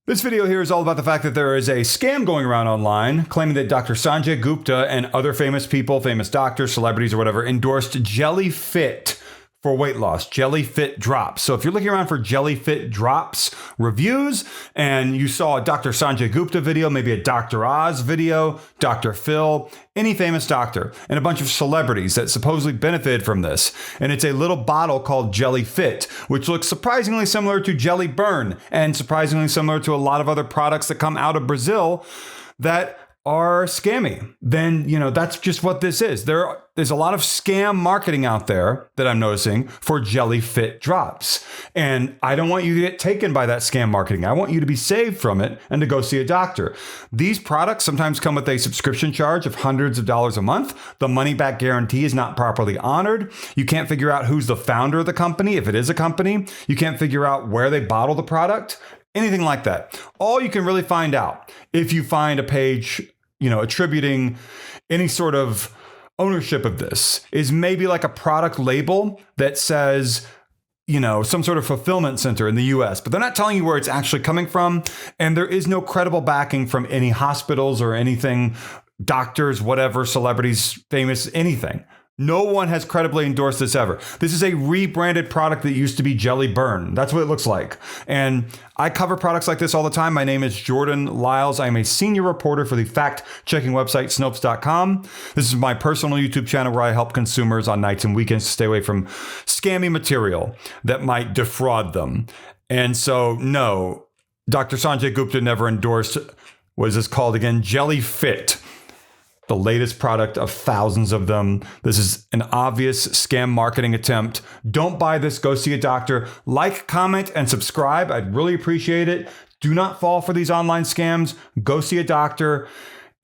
This video here is all about the fact that there is a scam going around online claiming that Dr. Sanjay Gupta and other famous people, famous doctors, celebrities, or whatever, endorsed Jelly Fit for weight loss, Jelly Fit drops. So if you're looking around for Jelly Fit drops reviews and you saw a Dr. Sanjay Gupta video, maybe a Dr. Oz video, Dr. Phil, any famous doctor, and a bunch of celebrities that supposedly benefited from this. And it's a little bottle called Jelly Fit, which looks surprisingly similar to Jelly Burn and surprisingly similar to a lot of other products that come out of Brazil that are scammy. Then, that's just what this is. There's a lot of scam marketing out there that I'm noticing for Jelly Fit drops. And I don't want you to get taken by that scam marketing. I want you to be saved from it and to go see a doctor. These products sometimes come with a subscription charge of hundreds of dollars a month. The money back guarantee is not properly honored. You can't figure out who's the founder of the company, if it is a company. You can't figure out where they bottle the product. Anything like that. All you can really find out if you find a page, attributing any sort of ownership of this is maybe like a product label that says, some sort of fulfillment center in the US, but they're not telling you where it's actually coming from. And there is no credible backing from any hospitals or anything, doctors, whatever, celebrities, famous, anything. No one has credibly endorsed this ever. This is a rebranded product that used to be Jelly Burn. That's what it looks like. And I cover products like this all the time. My name is Jordan Lyles. I am a senior reporter for the fact-checking website Snopes.com. This is my personal YouTube channel where I help consumers on nights and weekends to stay away from scammy material that might defraud them. And so, no, Dr. Sanjay Gupta never endorsed, what is this called again? Jelly Fit. The latest product of thousands of them. This is an obvious scam marketing attempt. Don't buy this. Go see a doctor. Like, comment, and subscribe. I'd really appreciate it. Do not fall for these online scams. Go see a doctor.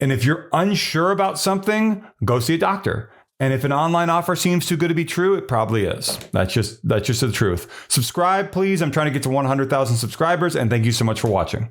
And if you're unsure about something, go see a doctor. And if an online offer seems too good to be true, it probably is. That's just the truth. Subscribe, please. I'm trying to get to 100,000 subscribers, and thank you so much for watching.